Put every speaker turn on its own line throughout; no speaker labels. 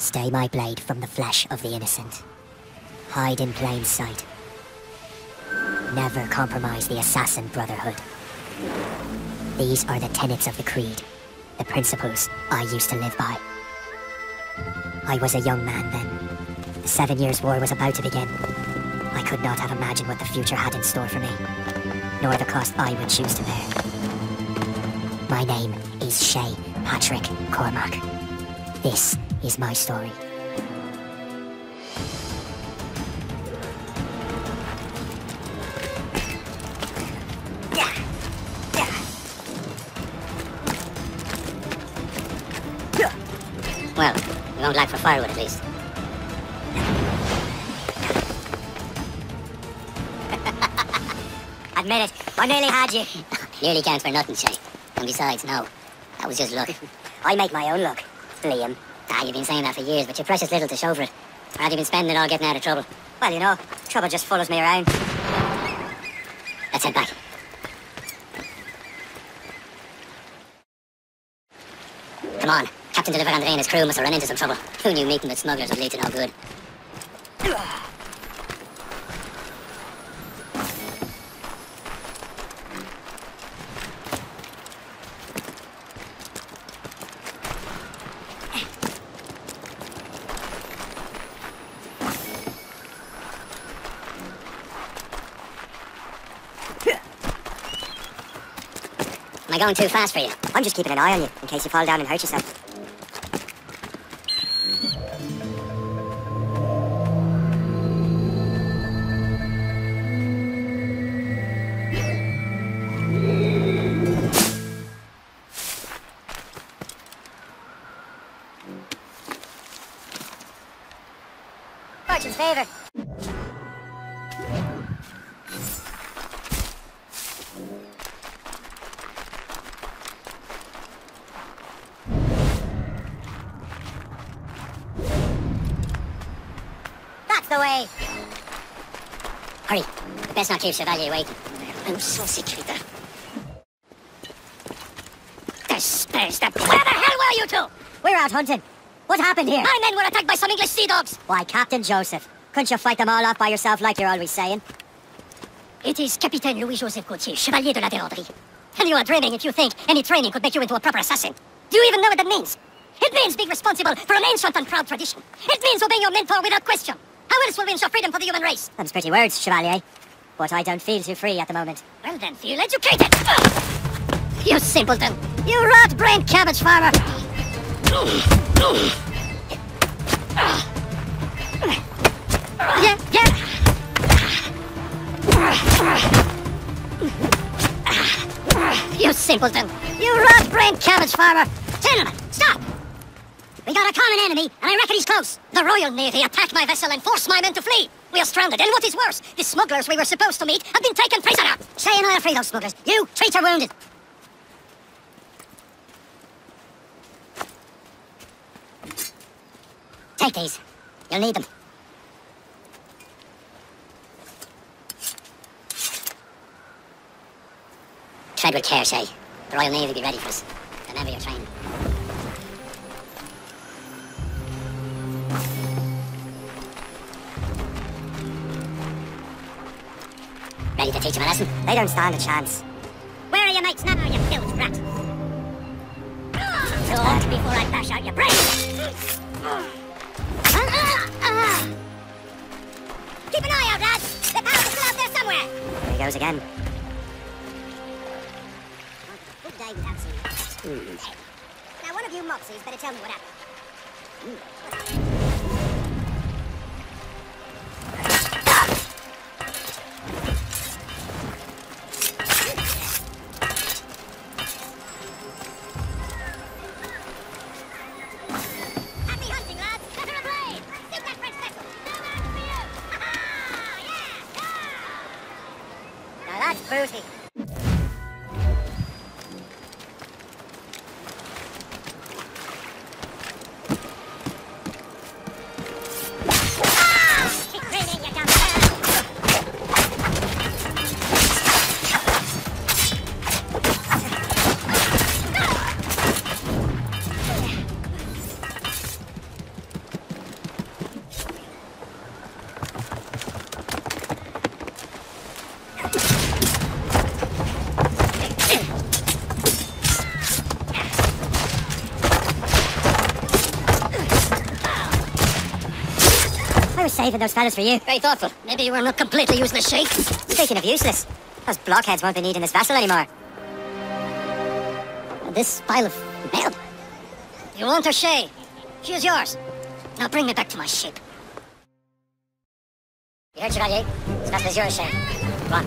Stay my blade from the flesh of the innocent. Hide in plain sight. Never compromise the assassin brotherhood. These are the tenets of the creed, the principles I used to live by. I was a young man then. The 7 Years' War was about to begin. I could not have imagined what the future had in store for me, nor the cost I would choose to bear. My name is Shay Patrick Cormac. This is my story.
Well, we won't lack for firewood at least.
Admit it, I nearly had you.
Nearly counts for nothing, Shay. And besides, no, that was just luck.
I make my own luck, Liam.
You've been saying that for years, but you're precious little to show for it. Or have you been spending it all getting out of trouble?
Well, you know, trouble just follows me around.
Let's head back. Come on. Captain Delivered Andre and his crew must have run into some trouble. Who knew meeting with smugglers would lead to no good? Am I going too fast for you?
I'm just keeping an eye on you, in case you fall down and hurt yourself. Fortune's favour. The way.
Hurry. We best not keep Chevalier waiting. I'm so sick of it. There's that. Where the hell were you two?
We're out hunting. What happened here?
My men were attacked by some English sea dogs.
Why, Captain Joseph, couldn't you fight them all off by yourself like you're always saying?
It is Capitaine Louis-Joseph Gauthier, Chevalier de la Radeon. And you are dreaming if you think any training could make you into a proper assassin. Do you even know what that means? It means being responsible for an ancient and proud tradition. It means obeying your mentor without question. How else will we ensure freedom for the human race?
Them's pretty words, Chevalier. But I don't feel too free at the moment.
Well then, feel educated! You simpleton! You rat-brained cabbage farmer! Yeah. You simpleton! You rat-brained cabbage farmer! Gentlemen, stop! We got a common enemy, and I reckon he's close. The Royal Navy attacked my vessel and forced my men to flee. We are stranded, and what is worse, the smugglers we were supposed to meet have been taken prisoner. Shay and I are free, those smugglers. You, treat your wounded. Take these. You'll need them. Tread with care, Shay. The Royal Navy will be ready for us whenever you're trained. Ready to teach them a lesson?
They don't stand a chance.
Where are your mates now, you filth rat? Talk before I bash out your brains! Keep an eye out, lads! The pals are still out there somewhere!
There he goes again.
Good day without seeing you. Now, one of you mopsies better tell me what happened.
Booty.
saving those fellas for you. Very thoughtful. Maybe you were not completely useless, Shay.
Speaking of useless, those blockheads won't be needing this vessel anymore.
This pile of mail. You want her, Shay? She is yours. Now bring me back to my ship. You heard, Chevalier? This vessel is yours, Shay. Come on,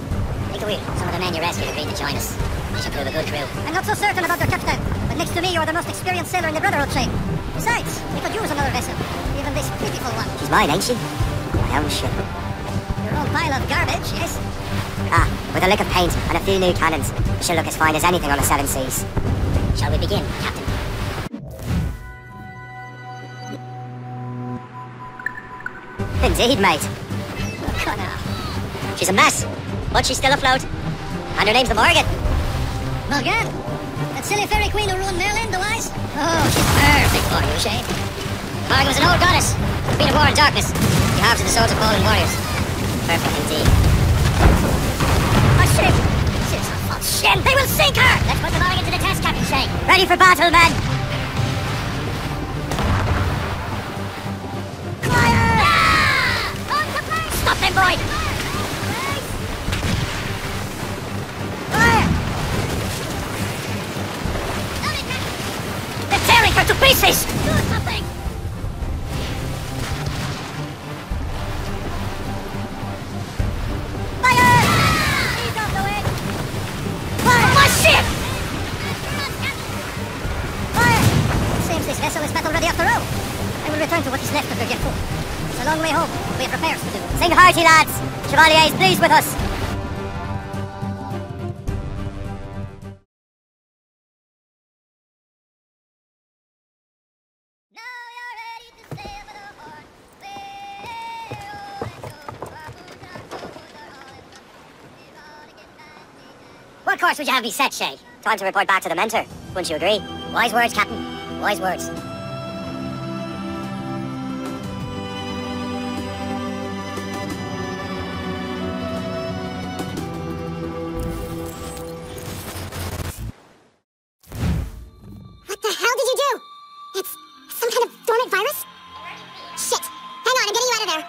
take the wheel. Some of the men you rescued agreed to join us. They should prove a good crew. I'm not so certain about their captain, but next to me, you are the most experienced sailor in the Brotherhood, Shay. Besides, we could use another vessel. Even this pitiful one.
She's mine, ain't she? My own ship.
Your own pile of garbage, yes?
Ah, with a lick of paint and a few new cannons, she'll look as fine as anything on the seven seas.
Shall we begin, Captain?
Indeed, mate.
Oh, Connor.
She's a mess, but she's still afloat. And her name's the Morgan.
Morgan? That silly fairy queen who ruined Merlin, the wise? Oh, she's perfect for you, Shay. Morgan was an old goddess. The queen of war and darkness. She harps in the swords of fallen warriors.
Perfect indeed.
Oh, shit! She's a false shin. They will sink her! Let's put the Morgan to the test, Captain Shay.
Ready for battle, men!
Fire! Ah! On the fire! Stop them, boy! Fire! They're tearing her to pieces! Do something! Fire! He's off the wind! Fire! My ship! Fire! Seems this vessel is battle ready after all. I will return to what is left of the Gecko. It's a long way home. We have repairs to do.
Sing hearty, lads! Chevalier is pleased with us.
What course would you have me set, Shay?
Time to report back to the mentor. Wouldn't you agree?
Wise words, Captain. Wise words.
What the hell did you do? It's some kind of dormant virus? Shit! Hang on, I'm getting you out of there.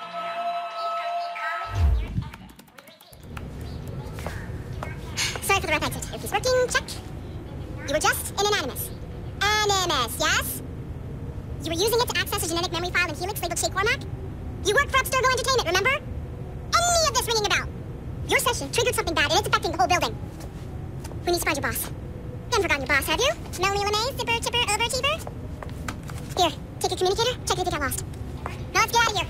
Sorry for the rough exit. If he's working, check. You were just an anonymous. Anonymous, yes? You were using it to access a genetic memory file in Helix labeled Shay Cormac? You work for Upstargo Entertainment, remember? Any of this ringing a bell? Your session triggered something bad and it's affecting the whole building. We need to find your boss. You haven't forgotten your boss, have you? Melanie LeMay, zipper, chipper, overachiever? Here, take your communicator, check if it got lost. Now let's get out of here.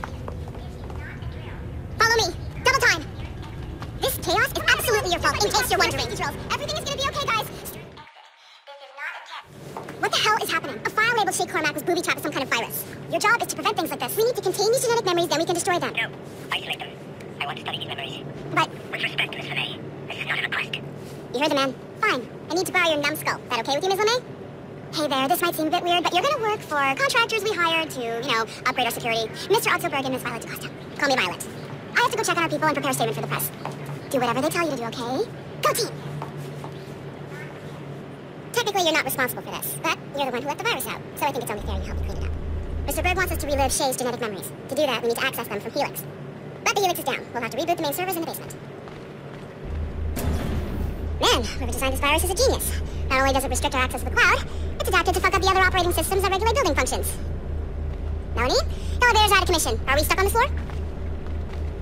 Follow me. Double time. This chaos is absolutely your fault, in case you're wondering. Everything is gonna be okay, guys. What the hell is happening? A file labeled Shay Cormac was booby-trapped with some kind of virus. Your job is to prevent things like this. We need to contain these genetic memories, then we can destroy them.
No, isolate them. I want to study these memories.
But,
With respect, Miss LeMay, this is not a request.
you heard the man. Fine. I need to borrow your numbskull. That okay with you, Ms. LeMay? Hey there, this might seem a bit weird, but you're gonna work for contractors we hired to, upgrade our security. Mr. Ottoberg and Ms. Violet DaCosta. Call me Violet. I have to go check on our people and prepare a statement for the press. Do whatever they tell you to do, okay? Go team! Technically, you're not responsible for this, but you're the one who let the virus out, so I think it's only fair you help me clean it up. Mr. Berg wants us to relive Shay's genetic memories. To do that, we need to access them from Helix. But the Helix is down. We'll have to reboot the main servers in the basement. Man, whoever designed this virus is a genius. Not only does it restrict our access to the cloud, it's adapted to fuck up the other operating systems that regulate building functions. Melanie? Elevator's out of commission. Are we stuck on this floor?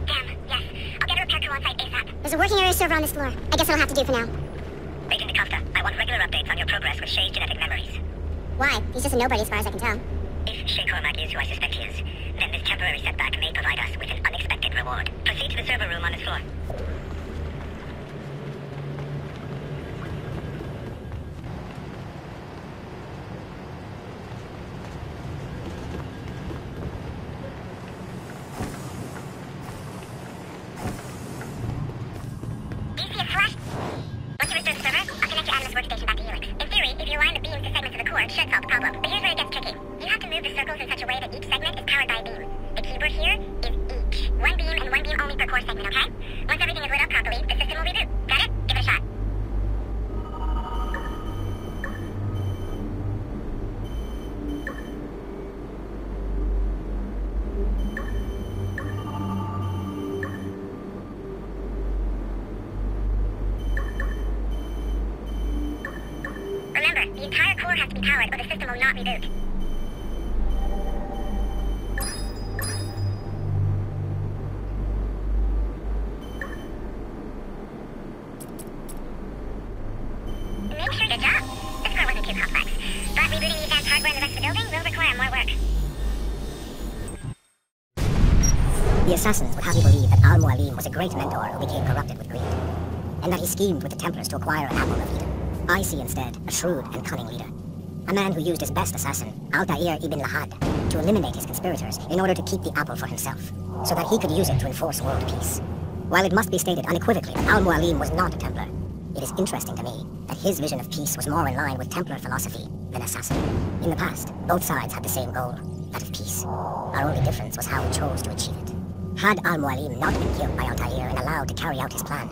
Damn, yes. I'll get a repair crew on site ASAP.
There's a working area server on this floor. I guess it'll have to do for now.
Agent DaCosta, I want regular updates on your progress with Shay's genetic memories.
Why? He's just a nobody as far as I can tell.
If Shay Cormac is who I suspect he is, then this temporary setback may provide us with an unexpected reward. Proceed to the server room on this floor. Segment is powered by a beam. Its each. One beam and one beam only per core segment, okay? Once everything is lit The entire core has to be powered or the system will not reboot. Make sure good job. The core wasn't too complex, but rebooting the advanced hardware in the rest of the building will require more work.
The assassins would have you believe that Al-Mualim was a great mentor who became corrupted with greed, and that he schemed with the Templars to acquire an apple of Eden. I see instead a shrewd and cunning leader, a man who used his best assassin, Altair ibn Lahad, to eliminate his conspirators in order to keep the apple for himself, so that he could use it to enforce world peace. While it must be stated unequivocally that Al-Mualim was not a Templar, it is interesting to me that his vision of peace was more in line with Templar philosophy than assassin. In the past, both sides had the same goal, that of peace. Our only difference was how we chose to achieve it. Had Al-Mualim not been killed by Altair and allowed to carry out his plan,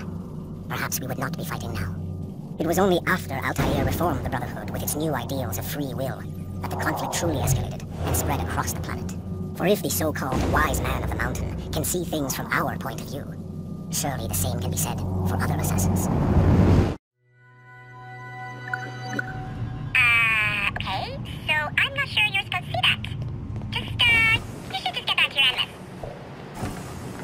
perhaps we would not be fighting now. It was only after Altair reformed the Brotherhood with its new ideals of free will that the conflict truly escalated and spread across the planet. For if the so-called wise man of the mountain can see things from our point of view, surely the same can be said for other assassins.
Okay, so I'm not sure you're supposed to see that. You should just get back to your endless.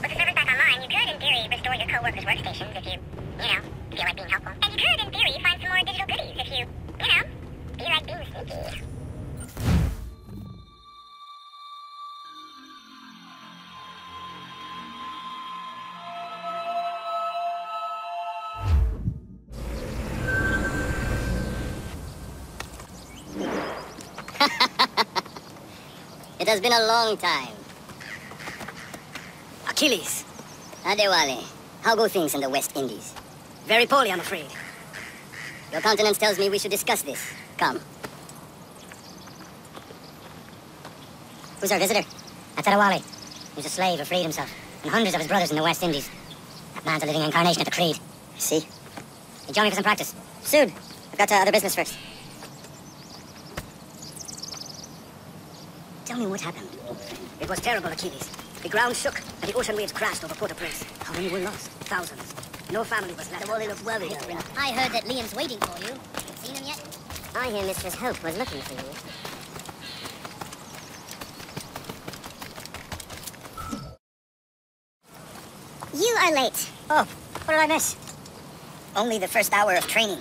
With the servers back online, you could, in theory, restore your co-workers' workstations if you feel like being helpful. And you could, in theory, find some more digital goodies if you feel like being sneaky.
It has been a long time.
Achilles,
Adewale, how go things in the West Indies?
very poorly, I'm afraid.
Your countenance tells me we should discuss this. Come. Who's our visitor? That's Adewale. He's a slave who freed himself, and hundreds of his brothers in the West Indies. That man's a living incarnation of the Creed. I see. Hey, join me for some practice. Soon. I've got other business first. Tell me what happened.
It was terrible, Achilles. The ground shook, and the ocean waves crashed over Port-au-Prince.
How many were lost?
Thousands. No family was left.
Well, they look worried.
I heard that Liam's waiting for you. Seen him yet?
I hear Mistress Hope was looking for you.
You are late.
Oh, what did I miss? Only the first hour of training.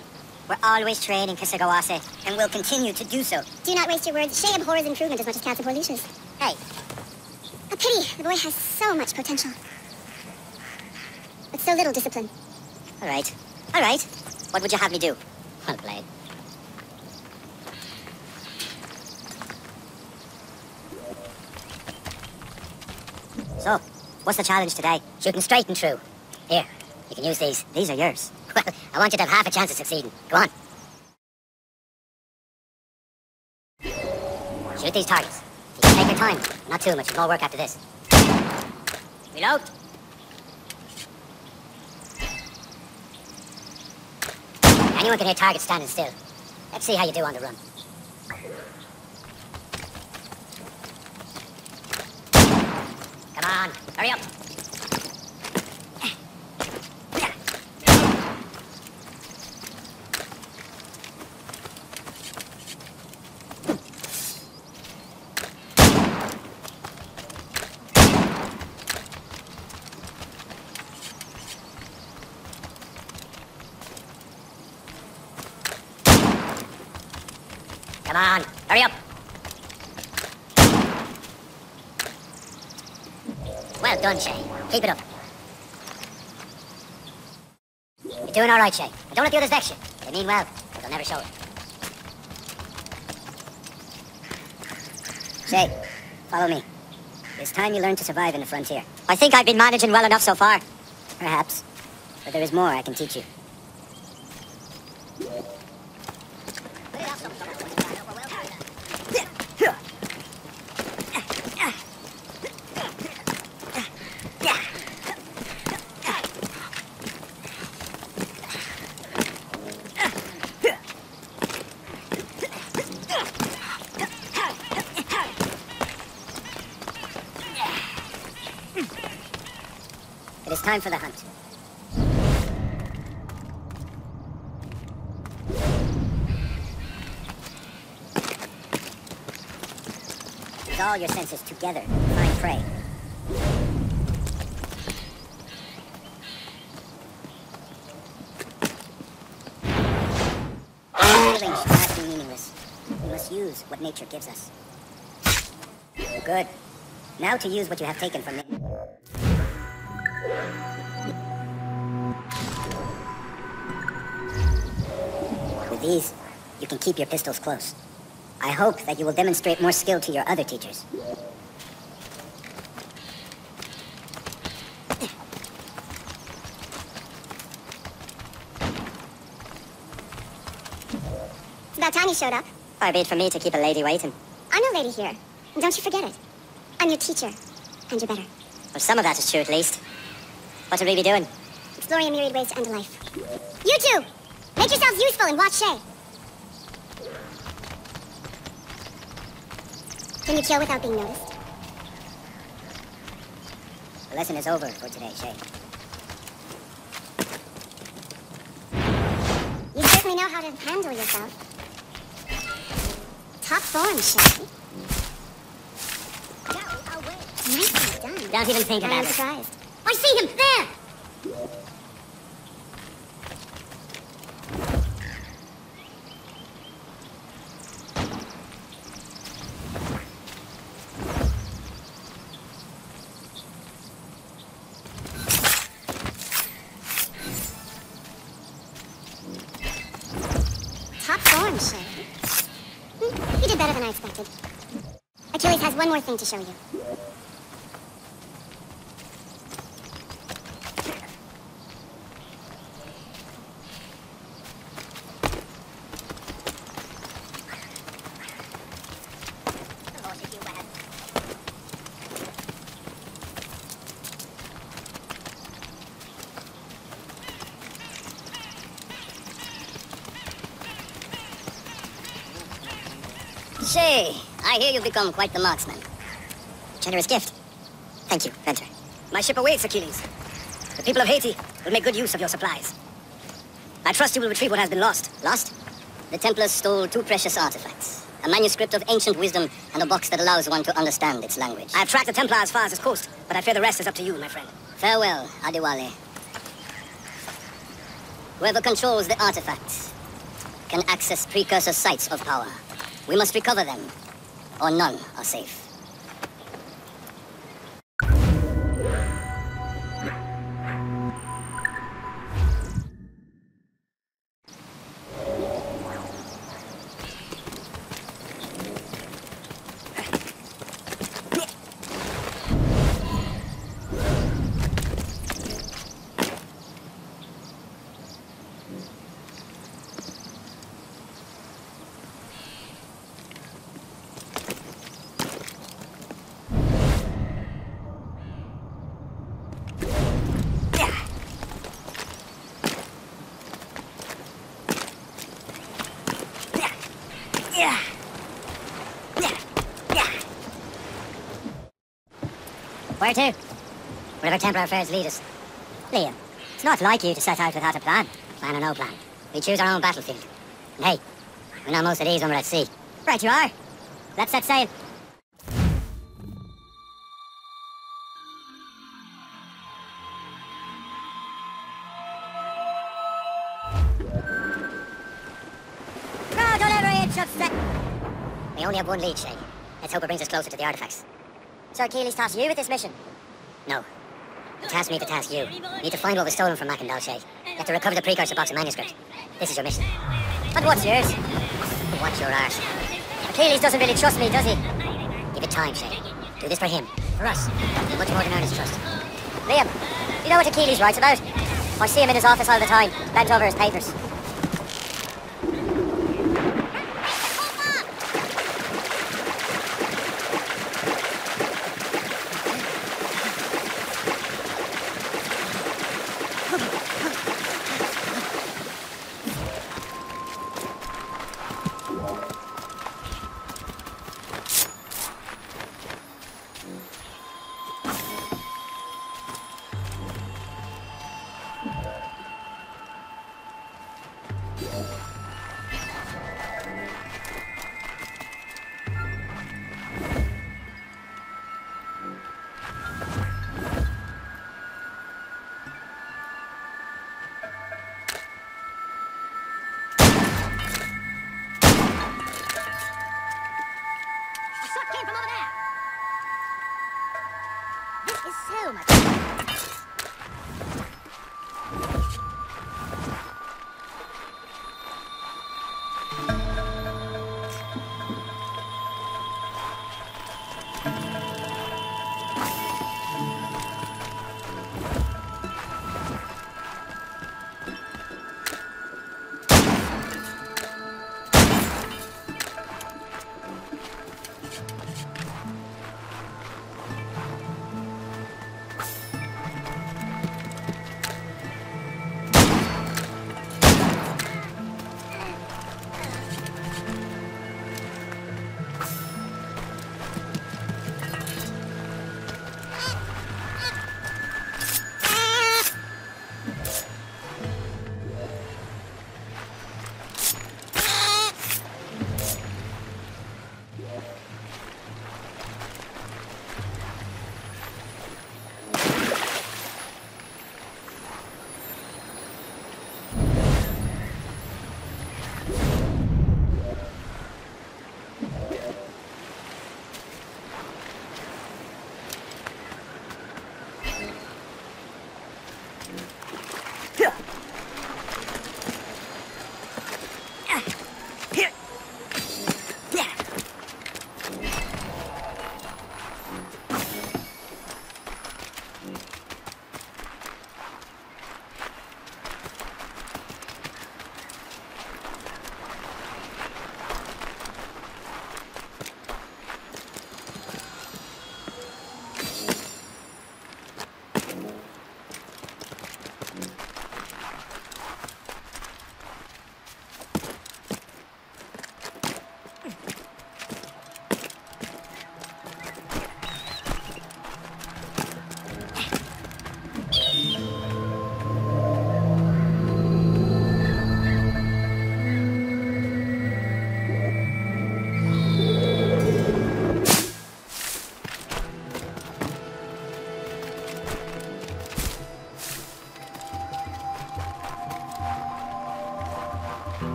We're always training, Kisagawase, and we'll continue to do so.
Do not waste your words. Shay abhors improvement as much as cats abhor leashes.
Hey,
A pity. The boy has so much potential. But so little discipline.
all right. All right. What would you have me do? Well played. So, what's the challenge today? Shooting straight and true. Here, you can use these. These are yours. Well, I want you to have half a chance of succeeding. Go on. Shoot these targets. You can take your time. Not too much. More work after this. Reload. Anyone can hit targets standing still. Let's see how you do on the run. Come on, hurry up. Come on, hurry up. Well done, Shay. Keep it up. You're doing all right, Shay. And don't let the others vex you. They mean well, but they'll never show it. Shay, follow me. It's time you learn to survive in the frontier. I think I've been managing well enough so far. Perhaps. But there is more I can teach you. It is time for the hunt. Use all your senses together to find prey. Feeling should not be meaningless. We must use what nature gives us. Good. Now to use what you have taken from me. With these, you can keep your pistols close. I hope that you will demonstrate more skill to your other teachers.
It's about time you showed up.
Far be it for me to keep a lady waiting.
I'm no lady here. And don't you forget it. I'm your teacher. And you're better.
Well, some of that is true at least. What should we be doing?
Exploring a myriad ways to end a life. You two! Make yourselves useful and watch Shay. Can you kill without being noticed?
The lesson is over for today, Shay.
You certainly know how to handle yourself. Top form, Shay. Nicely done.
Don't even think
I
about
am
it.
surprised. I see him! There! Top form, Shay. You did better than I expected. Achilles has one more thing to show you.
Shay, I hear you've become quite the marksman. Generous gift. Thank you, Venture. My ship awaits, Achilles. The people of Haiti will make good use of your supplies. I trust you will retrieve what has been lost. Lost? The Templars stole 2 precious artifacts. A manuscript of ancient wisdom and a box that allows one to understand its language. I have tracked the Templar as far as this coast, but I fear the rest is up to you, my friend. Farewell, Adewale. Whoever controls the artifacts can access precursor sites of power. We must recover them, or none are safe. Where to? Wherever Templar affairs lead us. Liam, it's not like you to set out without a plan. Plan or no plan. We choose our own battlefield. And hey, we know most of these when we're at sea. Right you are. Let's set sail. No, don't ever hit upset. We only have one lead, Shay. Let's hope it brings us closer to the artifacts. So Achilles tasked you with this mission? No. He tasked me to task you. You need to find what was stolen from Mackendal, Shay. You have to recover the precursor box and manuscript. This is your mission. But what's yours? What's your arse? Achilles doesn't really trust me, does he? Give it time, Shay. Do this for him. For us. Much more than earnest trust. Liam, do you know what Achilles writes about? I see him in his office all the time, bent over his papers.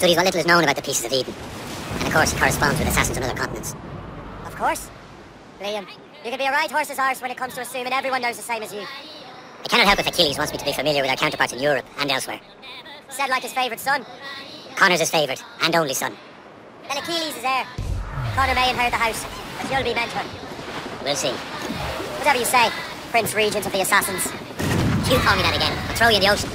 Studies what little is known about the pieces of Eden. And of course it corresponds with assassins on other continents.
Of course. Liam, you can be a right horse's arse when it comes to assuming everyone knows the same as you.
I cannot help if Achilles wants me to be familiar with our counterparts in Europe and elsewhere.
Said like his favourite son.
Connor's his favourite and only son.
Then Achilles is heir. Connor may inherit the house, but you'll be mentor.
We'll see.
Whatever you say, Prince Regent of the Assassins.
If you call me that again, I'll throw you in the ocean.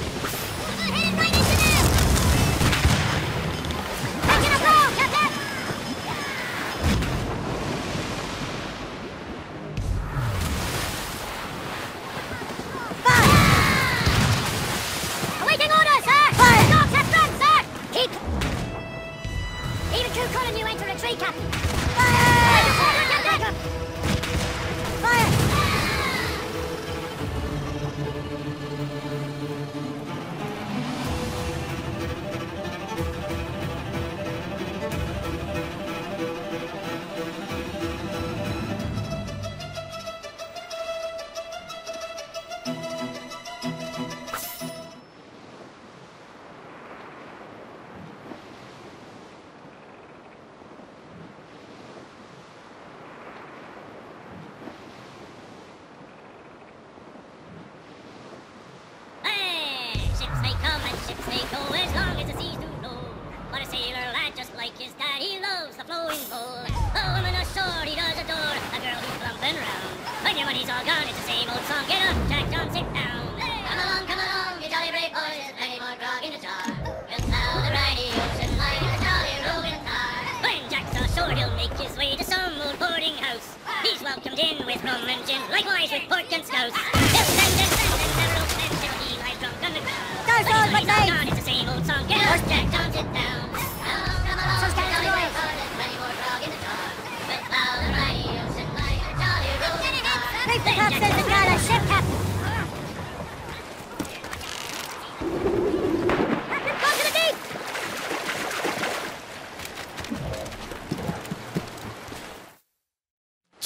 There's a ship, Captain!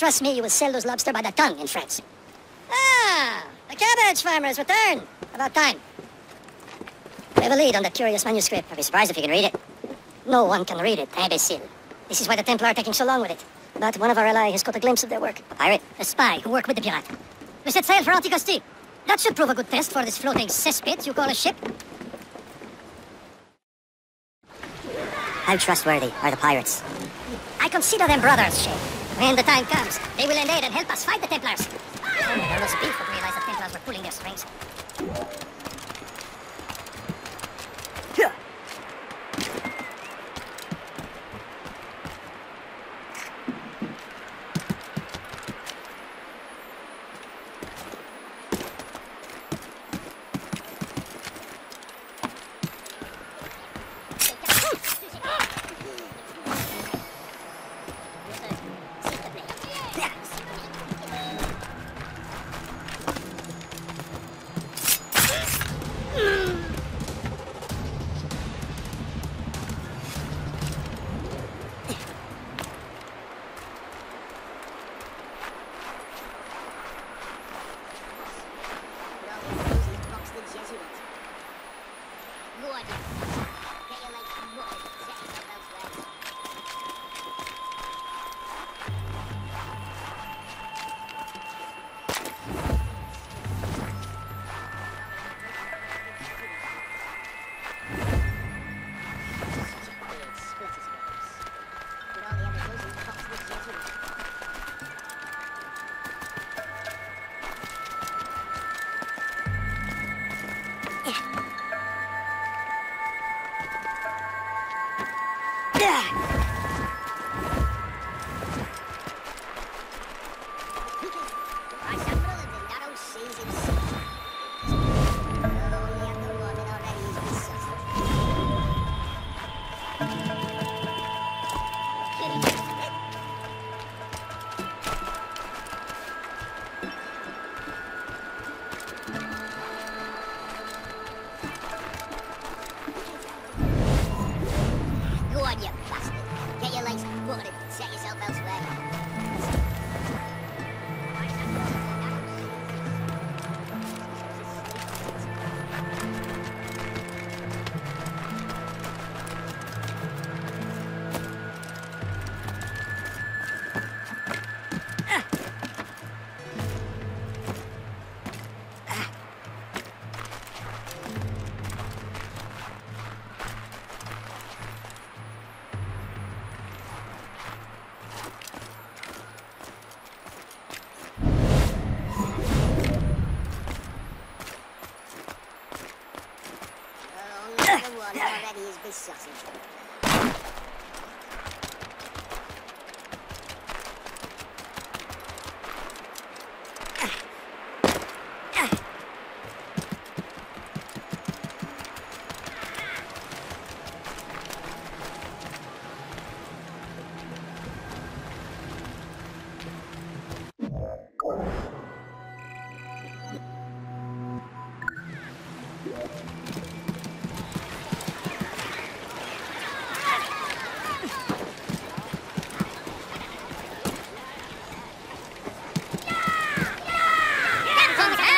Trust me, you will sell those lobster by the ton in France. Ah, the cabbage farmer's return. About time. We have a lead on that curious manuscript. I'd be surprised if you can read it. No one can read it, imbecile. This is why the Templar are taking so long with it. But one of our allies has caught a glimpse of their work. A pirate? A spy who worked with the pirate. We set sail for Anticosti. That should prove a good test for this floating cesspit you call a ship.
How trustworthy are the pirates?
I consider them brothers, Shay. When the time comes, they will lend aid and help us fight the Templars. There was beef would realize the Templars were pulling their strings.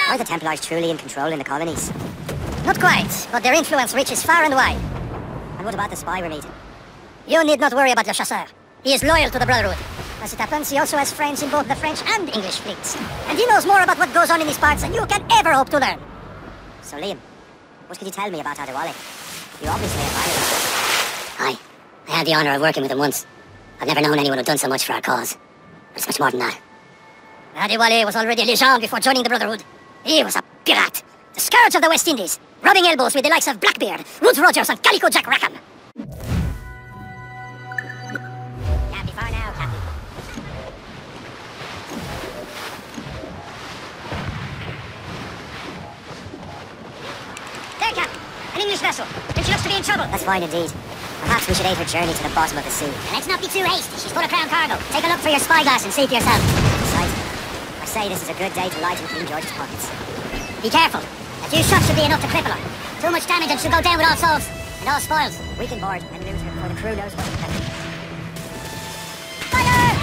Are the Templars truly in control in the colonies?
Not quite, but their influence reaches far and wide.
And what about the spy we're meeting?
You need not worry about Le Chasseur. He is loyal to the Brotherhood. As it happens, he also has friends in both the French and English fleets. And he knows more about what goes on in these parts than you can ever hope to learn.
So, Liam, what can you tell me about Adewale? You obviously admire him.
I had the honor of working with him once. I've never known anyone who'd done so much for our cause. But it's much more than that. Adewale was already a legend before joining the Brotherhood. He was a pirate, the scourge of the West Indies, rubbing elbows with the likes of Blackbeard, Woodes Rogers, and Calico Jack Rackham. Can't be far now, Captain. There, Captain. An English vessel. And she looks to be in trouble.
That's fine indeed. Perhaps we should aid her journey to the bottom of the sea.
And let's not be too hasty. She's full of crown cargo. Take a look for your spyglass and see for yourself.
Besides, I say this is a good day to lighten King George's pockets.
Be careful. A few shots should be enough to cripple her. Too much damage and she'll go down with all souls. And all spoils.
We can board and lose her before the crew knows what to do.
Fire!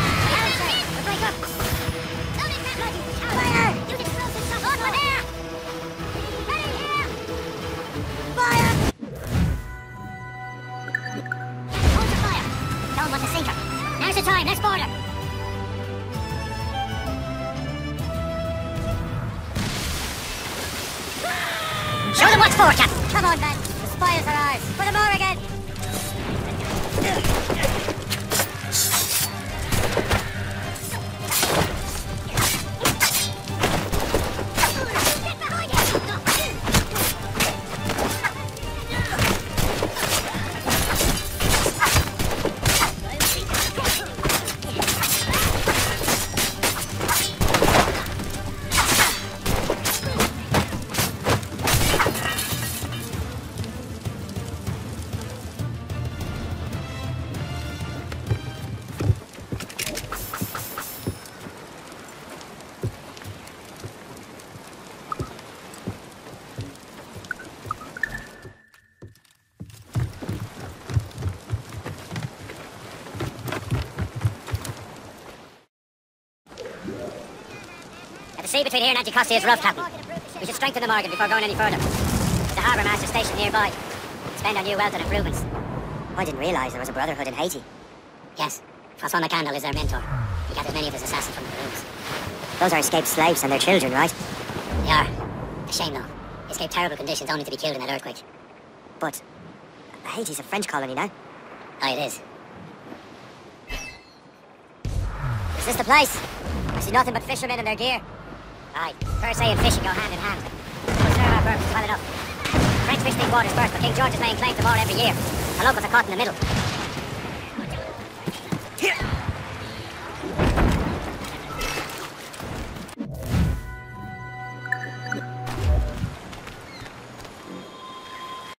We'll break up. the time. Let's border. Show them what's for, Captain.
Come on, men. The spoils are ours. For the more again.
The sea between here and Anticosti is rough, Captain. We should strengthen the Morgan before going any further. There's a harbour master station nearby. Spend on new wealth and improvements.
I didn't realise there was a brotherhood in Haiti.
Yes, Francois McCandle is their mentor. He gathers many of his assassins from the balloons.
Those are escaped slaves and their children, right?
They are. A shame, though. They escaped terrible conditions only to be killed in that earthquake.
But Haiti's a French colony now.
Aye, it is.
Is this the place? I see nothing but fishermen and their gear.
Aye, per se and fishing go hand in hand. We'll serve our purpose well enough. French fish these waters first, but King George is laying claim to more every year. The locals are caught in the middle.